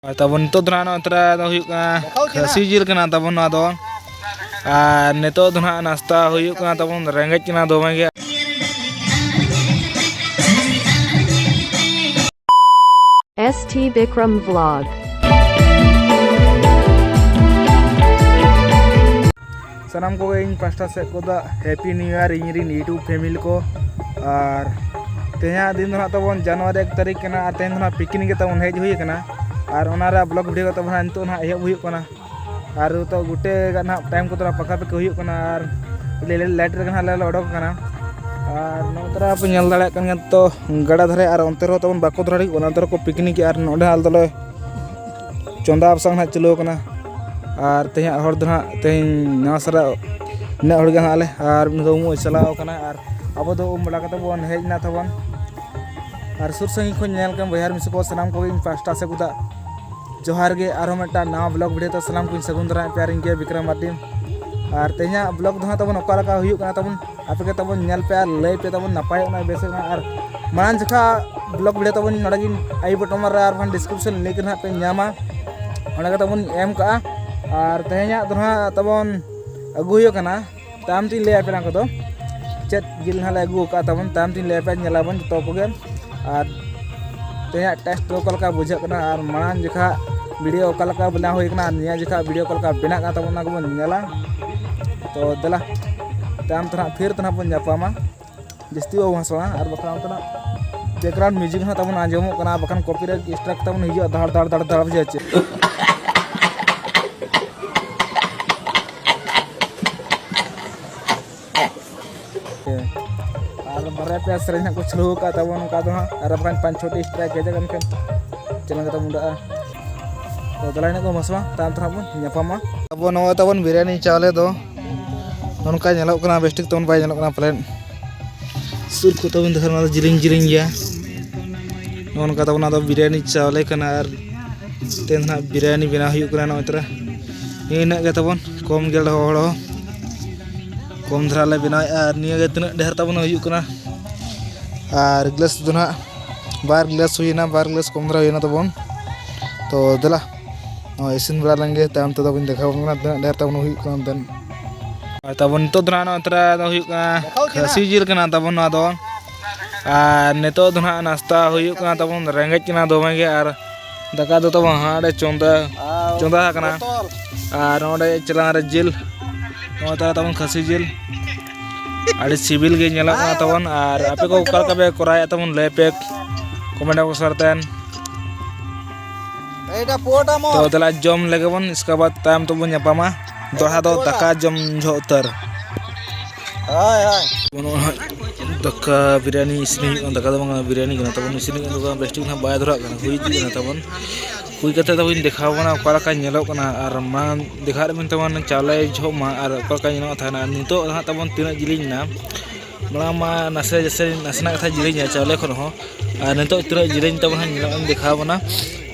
ᱛᱟᱵᱚᱱ ᱱᱤᱛᱚᱜ ᱫᱚ ᱱᱟᱦᱟᱜ ᱱᱚᱛᱨᱟ ᱫᱚ ᱦᱩᱭᱩᱜ ᱠᱟᱱᱟ ᱠᱷᱟᱹᱥᱤ ᱡᱤᱞ ᱠᱟᱱᱟ ᱛᱟᱵᱚᱱ ᱱᱚᱣᱟ ᱫᱚ ᱟᱨ ᱱᱤᱛᱚᱜ ᱫᱚ ᱱᱟᱦᱟᱜ ᱱᱟᱥᱛᱟ ᱦᱩᱭᱩᱜ ᱠᱟᱱᱟ ᱛᱟᱵᱚᱱ ᱨᱮᱸᱜᱮᱡ ᱠᱟᱱᱟ ᱫᱚᱢᱮ ᱜᱮ ST Bikram Vlog. सानाम को इन पास्टा से को दा happy new year in Rin YouTube family को और तेहा दिन ना तबन जनवरी 1 तारीख कना और तेन ना पिकनिक तबन हेज हुई कना और ओनारा ब्लॉग वीडियो तबन नितो ना एहब हुई कना और तो गुटे ना टाइम को तोरा पका पक हुई कना और लाइट रे कना ले ओडक कना और नोतरा पे नेल दाड़े कन तो गड़ा धरे और अंतर तबन बाको धराड़ी ओनातर को पिकनिक और नोडे हाल दले चंदा बसंग ना चलो कना और तेहा हर दना तेन नवासरा ने हर गन आले और दो मु चलाओ कना और अब दो बड़ा कते बन हेजना तबन और सुर संगी को नेल कम बहार मिस को सलाम को इन पास्टा से गुदा जोहार गे आरो मेटा नवा ब्लॉग वीडियो तो सलाम को सगुन दरा प्यार इनके विक्रम मार्डी और तेहा ब्लॉग दो तबन ओका लका हुयु कना तबन आपे के तबन नेल पे लय पे तबन नपाय ना बेसे ना और मान जखा ब्लॉग वीडियो तबन नडगिन आई बटन मार और फन डिस्क्रिप्शन लिंक ना पे न्यामा ओना का तबन एम का और तेहना दो तबन अगु हुई कना ताम तीन ले पे को चेत जिल ना अगु का तबन ताम तीन ले पे नेलाबन तो को और तेहा टेस्ट तो कलका बुझा कना और मानन जखा वीडियो कलका बना हुई कना निया जखा वीडियो कलका बिना का तबन ना को नेला तो दला ताम तना फिर तना बन जापामा जस्ती वो हसवा और बकरा तना बैकग्राउंड म्यूजिक ना तबन आंजमो कना बकन कॉपीराइट स्ट्राइक तबन हिजो धड़ धड़ धड़ धड़ बजे और बरे पे सरेना कुछ लोग का तबन का दो और अपन पांच छोटी स्ट्राइक के जगह में चलन का मुंडा तो दलाने को मसवा ताम तराबन न्यापामा अब नवा तबन बिरयानी चावले दो ननका नेलो कना बेस्टिक तबन बाय नेलो कना प्लेन सुर को तबन देखना जिरिंग जिरिंग गया ननका तबन आदो बिरयानी चावले कना और तेन ना बिरयानी बना हुई कना नतरा इन के तबन कम गेल होड़ो कम धरा ले बना और निया तना ढेर तबन हुई और ग्लास दो ना बार ग्लास हुईना बार ग्लास कम धरा हुईना तबन तो दला इसिन बड़ा लेंगे ताम तो तबन देखा तना ढेर तबन हुई देन तबन तो दना नतरा दो हुई खसी जिल कना तबन ना दो और नितो दना नाश्ता हुई कना तबन रेंगेज कना दोमे गे और दाका दो तबन हाडे चोंदा चोंदा कना और नोडे चला रे जिल नोता तबन खसी जिल आड़ी सिविल गे नेला कना तबन और आपे को कलका बे कराया तबन ले पे कमेंट को सरतेन एटा पोटा मो तो दला जम लेगेबन इसका बाद टाइम तो बन जापामा दोहा दो दका जम झोतर हाय हाय बनो दका बिरयानी इसनी दका दो बिरयानी कना तबन इसनी दो बेस्टिक ना बाय धरा कना हुई कना तबन हुई कते तबन देखावना ओका लका नेलो कना और मान देखा रे तबन चावले झोमा और ओका लका नेलो थाना नितो हा तबन तिना जिलिन ना बड़ा मा नसे जैसे नसना कथा जिलिन चावले खन हो और नितो तिना जिलिन तबन नेलो देखावना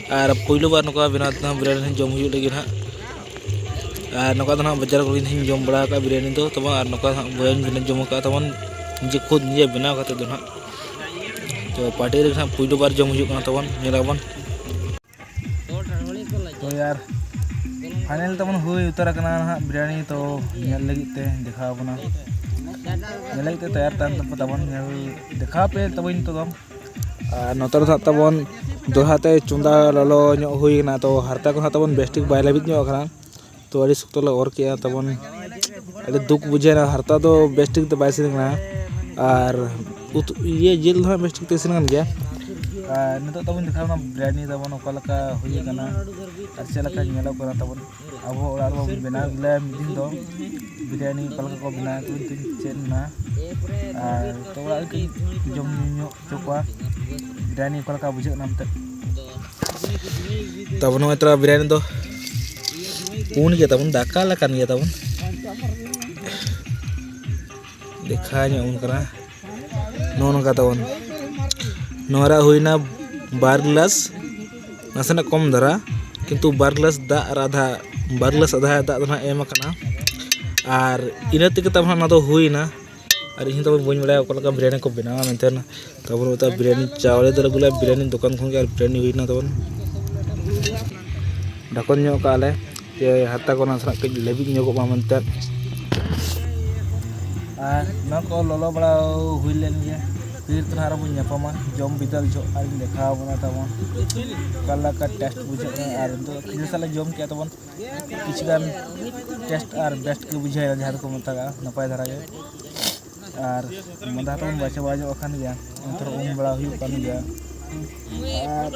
और पहिलो बार नका बिना बिरयानी जम हुई लगी ना और नका ना बाजार को जम बड़ा का बिरयानी तो तब और नका बयान बिना जम का तबन जे खुद निजे बनाव करते दो ना तो पार्टी रे पहिलो बार जम हुई तबन नेलाबन तो यार फाइनल तबन हुई उतर कना ना बिरयानी तो नेल लगित ते देखा बना नेल लगित तैयार तबन देखा पे तबन तो नतर तबन दोहाते चुंदा ललो नो हुई ना तो हरता को तबन बेस्टिक बाय लबित नो कना तो अड़ी सुक्तला और के तबन अड़ी दुख बुझे ना हरता तो बेस्टिक तो बाय सिन ना और ये जिल ना बेस्टिक ते सिन गया नितो तबन देखा ना बिरयानी तबन ओका लका हुई कना और चलका नेलो कना तबन अब ओरा रो बना ले मिदिन दो बिरयानी कलका को बना तुन चेन ना तो ओरा के जम न्यो चोकवा बिरयानी कलका बुझे नामते तबन ओतरा बिरयानी दो पून गया तबन दाका लकान गया तबन देखा न्यो उन करा नोन का तबन नोरा हुईना बार ग्लास नसना कम धरा किंतु बार ग्लास दा आधा बार ग्लास आधा दा दना एम कना और इना तक तब ना तो हुईना और इन तब बन बड़ा ओका बिरयानी को बनावा मेनते तब बिरयानी चावले दर गुला बिरयानी दुकान खन के बिरयानी हुईना तबन ढकन ᱧᱚᱜ ᱠᱟᱜ ᱞᱮ ᱡᱮ ᱦᱟᱨᱛᱟ ᱠᱚ ᱱᱟᱥᱮᱱᱟᱜ ᱠᱟᱹᱡ ᱞᱟᱹᱵᱤᱫ ᱧᱚᱜᱚᱜ ᱢᱟ ᱢᱮᱱᱛᱮ ᱟᱨ ᱚᱱᱟ ᱠᱚ ᱞᱚᱞᱚ ᱵᱟᱲᱟ ᱦᱩᱭ ᱞᱮᱱ ᱜᱮᱭᱟ फिर तो हारा बन ᱧᱟᱯᱟᱢᱟ ᱡᱚᱢ ᱵᱤᱫᱟᱹᱞ ᱡᱚᱜ ᱟᱨ ᱫᱮᱠᱷᱟᱣ ᱵᱚᱱᱟ ᱛᱟᱵᱚᱱ ᱠᱟᱞᱟᱠᱟ ᱴᱮᱥᱴ ᱵᱩᱡᱷᱟᱹᱜᱼᱟ ᱟᱨ ᱠᱷᱤᱡᱩᱨ ᱥᱟᱞᱟᱜ ᱡᱚᱢ ᱠᱮᱜᱼᱟ ᱛᱟᱵᱚᱱ ᱠᱤᱪᱷᱩᱜᱟᱱ ᱴᱮᱥᱴ ᱟᱨ ᱵᱮᱥᱴ ᱜᱮ ᱵᱩᱡᱷᱟᱹᱜᱼᱟ ᱡᱟᱦᱟᱸ ᱫᱚᱠᱚ ᱢᱮᱛᱟᱜᱼᱟ ᱱᱟᱯᱟᱭ ᱫᱷᱟᱨᱟ ᱜᱮ ᱟᱨ ᱢᱟᱸᱫᱟ ᱛᱟᱵᱚᱱ ᱵᱟᱪᱷᱟ ᱵᱟᱡᱚᱜ ᱠᱟᱱ ᱜᱮᱭᱟ ᱱᱮᱛᱟᱨ ᱵᱟᱲᱟ ᱦᱩᱭᱩᱜ ᱠᱟᱱ ᱜᱮᱭᱟ ᱟᱨ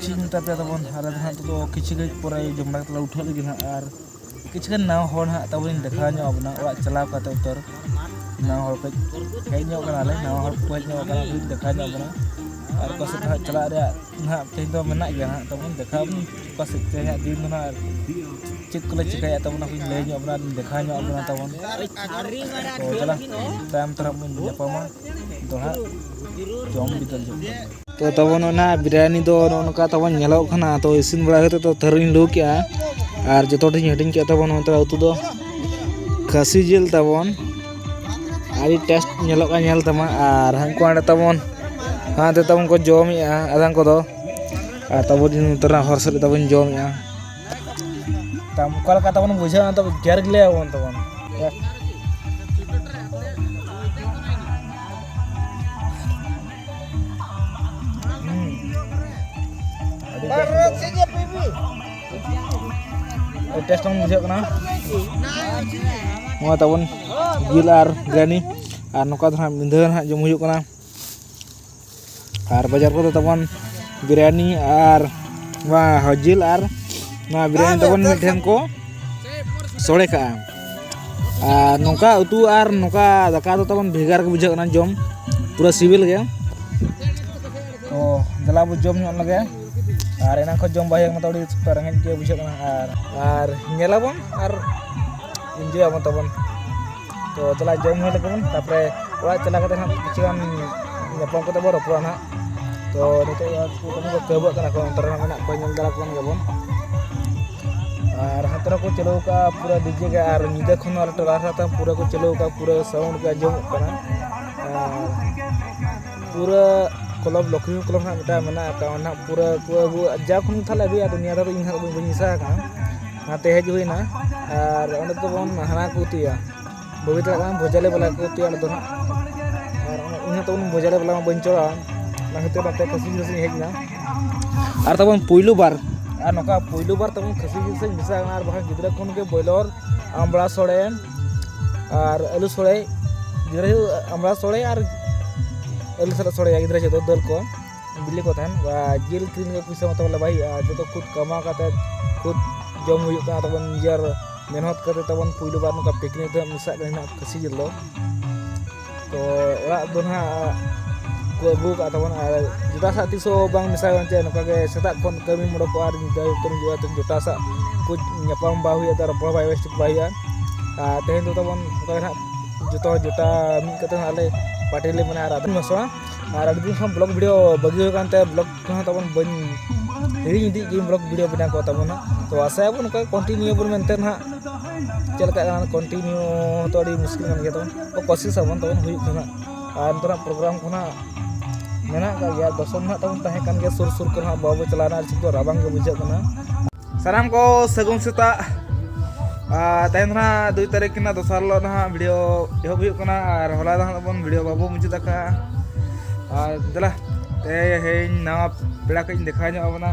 ᱪᱮᱫ ᱢᱮᱛᱟ ᱯᱮᱭᱟ ᱛᱟᱵᱚᱱ ᱟᱞᱮ ᱫᱚ ᱦᱟᱸᱜ ᱫᱚ ᱠᱤᱪᱷᱩ ᱜᱷᱟᱹᱲᱤᱡ ᱯᱚᱨᱮ ᱡᱚᱢ ᱵᱟᱲᱟ ᱠᱟᱛᱮ ᱞᱮ ᱩᱴᱷᱟᱹᱜ ᱞᱟᱹᱜᱤᱫ ᱦᱟᱸᱜ ᱟᱨ ᱠᱤᱪᱷᱩᱜᱟᱱ ᱱᱟᱣᱟ ᱦᱚᱲ ᱦᱟᱸᱜ ᱛᱟᱵᱚᱱ ᱫᱮᱠᱷᱟᱣ ᱧᱚᱜ ᱟᱵᱚᱱᱟ ᱚᱲᱟᱜ ᱪᱟᱞᱟᱣ ᱠᱟᱛᱮ ᱩᱛᱟᱹᱨ ᱱᱟᱣᱟ ᱦᱚᱲ ᱠᱚ ᱦᱮᱡ ᱧᱚᱜ ᱠᱟᱱᱟᱞᱮ ᱱᱟᱣᱟ ᱦᱚᱲ ᱠᱚ ᱦᱮᱡ ᱧᱚᱜ ᱠᱟᱱᱟ ᱫᱮᱠᱷᱟᱣ ᱧᱚᱜ ᱟᱵᱚᱱᱟ ᱟᱨ ᱚᱠᱟ ᱥᱮᱫ ᱦᱟᱸᱜ ᱪᱟᱞᱟᱜ ᱨᱮᱭᱟᱜ ᱦᱟᱸᱜ ᱛᱮᱦᱮᱧ ᱫᱚ ᱢᱮᱱᱟᱜ ᱜᱮᱭᱟ ᱦᱟᱸᱜ ᱛᱟᱵᱚᱱ ᱫᱮᱠᱷᱟᱣ ᱟᱵᱚᱱ ᱚᱠᱟ ᱥᱮᱫ ᱛᱮ ᱦᱟᱸᱜ ᱫᱤᱱ ᱫᱚ ᱦᱟᱸᱜ ᱪᱮᱫ ᱠᱚᱞᱮ ᱪᱤᱠᱟᱹᱭᱟ ᱛᱟᱵᱚᱱ ᱚᱱᱟ ᱠᱚᱧ ᱞᱟᱹᱭ ᱧᱚᱜ ᱟᱵᱚᱱᱟ ᱫᱮᱠᱷᱟᱣ ᱧᱚᱜ ᱟᱵᱚᱱᱟ ᱛᱟᱵᱚᱱ ᱛᱚ ᱪᱟᱞᱟ ᱛᱟᱭᱚᱢ ᱛᱮ ᱵᱚᱱ ᱧᱟᱯᱟᱢᱟ ᱫᱚᱲᱦᱟ ᱡᱚᱢ ᱵᱤᱫᱟᱹᱞ ᱡᱚᱢ तो तबन बिरयानी दो नौका तबन नेलोगना तो इसिन बड़ा होते तो थरनी लू के और जो हटिंग के तबन उतु दो खसी जिल तबन आदि टेस्ट नेलोगा नेल तमा और हांको आड़े तबन हाते तबन को जमेगा आदान को दो और तबन उतरा हर से तबन जमेगा तम कोलका तबन बुझा तो गेर गले आबन तबन टेस्ट हम बुझे कना मोआ तबन जिल और बिरयानी और नौका तो मिंधा ना जम हुई कना और बाजार को तबन बिरयानी और जिल और बिरयानी तबन मिठेन को सोड़े का और नौका उतु और नौका दाका तो तबन भेगार के बुझे कना जम पूरा सिविल गया तो जला बु जम ᱧᱚᱜ लगे और एना को जम बाहे मतलब रेंगे के बुझे और नेलाबन और एंजॉय आबन तबन तो चला जम हुई लगन तापरे ओरा चला कते हां किछुगान नेपम कते बो रपरा ना तो नितो को केबो कना को अंतर ना मेना को नेल दरा कोन गेबन और हातरा को चलो का पूरा डीजे के और निदे खन और टला रहता पूरा को चलो का पूरा साउंड का जम कना पूरा क्लब लक्ष्मी क्लब ना बेटा मना का ना पूरा को जा खुन थाले भी दुनिया दा इन हां बन हिसा का नाते हेज हुईना और ओंडे तो बन हाना को तिया बबिता का भोजले वाला को तिया दो ना और इन तो भोजले वाला बन चोरा ना हते नाते खसी खसी हेजना और तबन पहिलो बार और नका पहिलो बार तबन खसी खसी मिसा और बाहा गिदरा कोन के बॉयलर आमबड़ा सोड़े और आलू सोड़े गिदरा आमबड़ा सोड़े और एल सर सोड़े गिदरा जो दल को बिल्ली को थान जिल क्रीम के पैसा मतलब भाई जो तो खुद कमा करते खुद जम हुई का तबन निजर मेहनत करते तबन पहिलो बार नका पिकनिक तो मिसा गना खसी जिल तो ओरा दो ना को अगू का तबन जुटा सा तिसो बांग मिसा गनते नका के सेता कोन कमी मोड़ को आर निदा तो जुआ तो जुटा सा कुछ ᱧᱟᱯᱟᱢ ᱵᱟ हुई तर बड़ भाई वेस्ट भाई तेहन तो तबन का जुटा जुटा मिल कते आले पार्टी ले मना आदन मसवा और अभी हम ब्लॉग वीडियो बगी हो कांते ब्लॉग को तबन बन हिड़ी हिड़ी गेम ब्लॉग वीडियो बना को तबन तो आशा है बन कंटिन्यू बन मेंते ना चलका कंटिन्यू तो अड़ी मुश्किल मन गया तबन तो कोशिश आबन तबन हुई ना और तोरा प्रोग्राम को ना मेना का या दसम ना तबन तहे कान के सुर सुर को ना बाबू चलाना चितो राबांग के बुझे कना साराम को सगुन सेता तैन ना 2 तारीख ना दोसार लो ना वीडियो एहब हुई कना और होला दा बन वीडियो बाबू मुझे तका और दला ते हे नवा पेड़ा कई देखा ᱧᱚᱜ आबना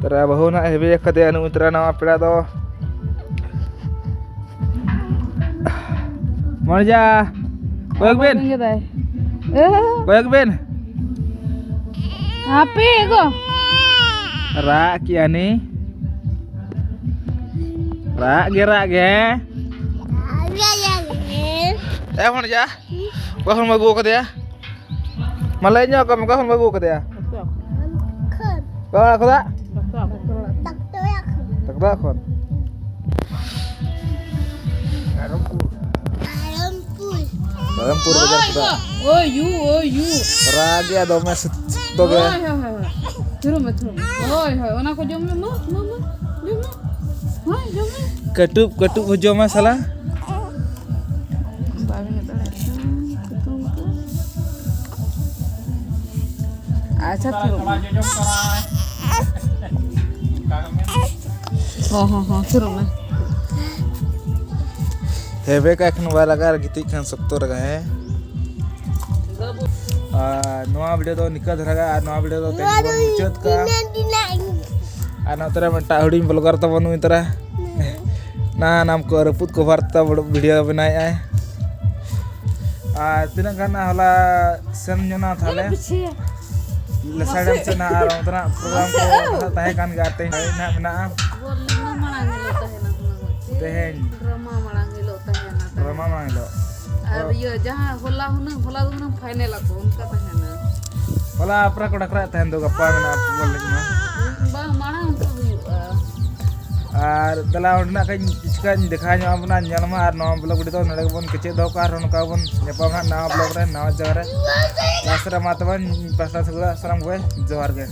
तरा बहु ना हेबे खदे अनु उतरा नवा पेड़ा दो मरजा कोयक Ben Api ko. Ra kia ni. Ra ge. Hon ja. Ko hon magu ko dia. Malay nyo ko hon magu ko dia. Ko da. Tak da kon. Rampur bajar kuda. Oh you. Ra ge do mes to ge. Thuru. Oi, ona ko jom mo. Jom. Hai, jom. Ketup ho jom salah. अच्छा थरू हाँ शुरू में हेवे का एखन बार लगा गिती खान सकतो रगा है नवा वीडियो तो निका धरगा और नवा वीडियो तो तेन बन मुचाद का और नतरे में टाहुडी ब्लॉगर तबन मितरा ना नाम को रपुत को भारता वीडियो बनाए आए तीन गाना होला सेन जना थाले लसाडम से ना और उतना प्रोग्राम को ताहे कान गाते हैं ना मना तेहेन ड्रामा मांगलो और ये जहां होला होला दुना फाइनल को उनका तहना होला अपरा को डकरा तहन दो गप्पा में ना बोल लेना बा माणा उनको हुआ और दला उडना का चिका दिखा ᱧᱚᱜ ᱟᱵᱚᱱᱟ ᱧᱮᱞᱢᱟ ᱟᱨ ᱱᱚᱣᱟ ᱵᱞᱚᱜ ᱵᱤᱰᱤᱭᱳ ᱱᱚᱰᱮ ᱜᱮᱵᱚᱱ ᱠᱮᱪᱮᱫ ᱫᱚᱦᱚ ᱠᱟᱜᱼᱟ ᱟᱨ ᱱᱚᱝᱠᱟ ᱵᱚᱱ ᱧᱟᱯᱟᱢᱟ ᱱᱟᱣᱟ ᱵᱞᱚᱜ ᱨᱮ ᱱᱟᱣᱟ ᱡᱟᱭᱜᱟ ᱨᱮ ᱞᱟᱥᱴ ᱨᱮ ᱢᱟ ᱛᱚᱵᱮ ᱯᱟᱥᱴᱟ ᱥᱟᱹᱜᱩᱲᱟ ᱥᱟᱱᱟᱢ ᱠᱚᱜᱮ ᱡᱚᱦᱟᱨ ᱜᱮ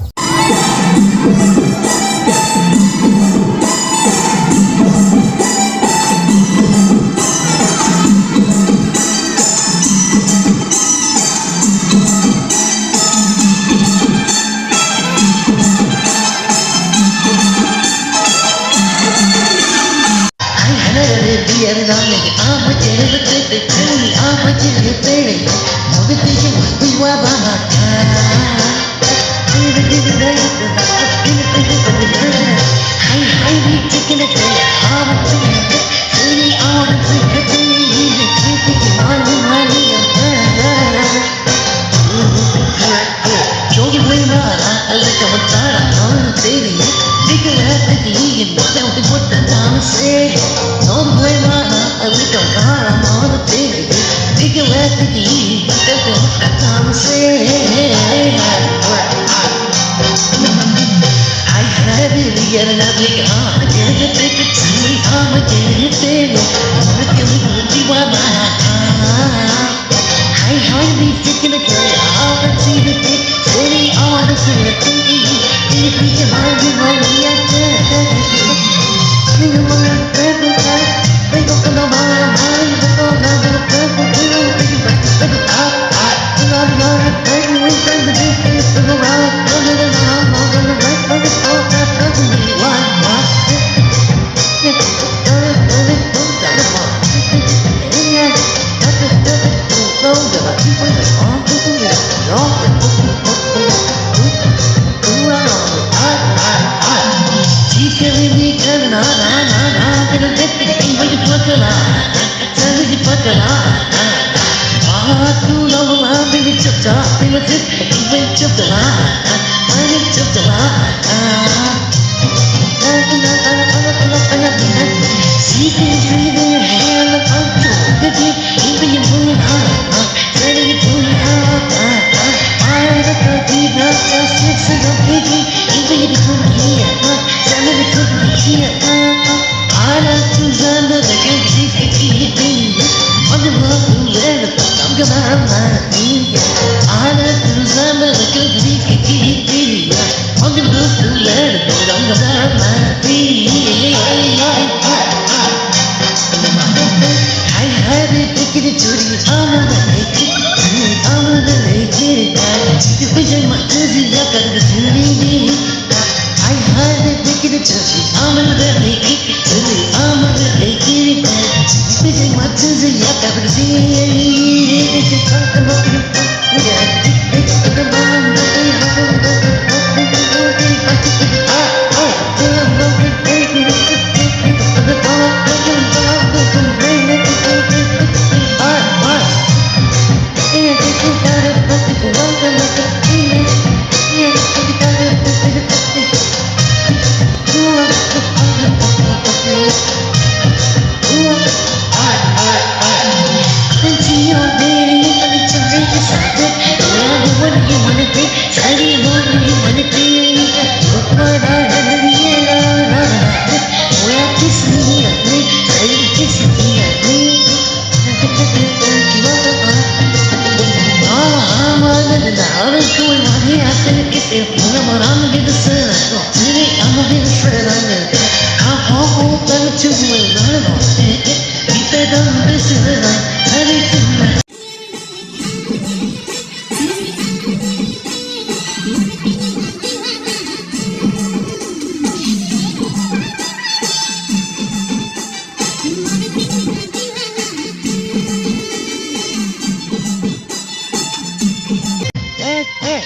Hey,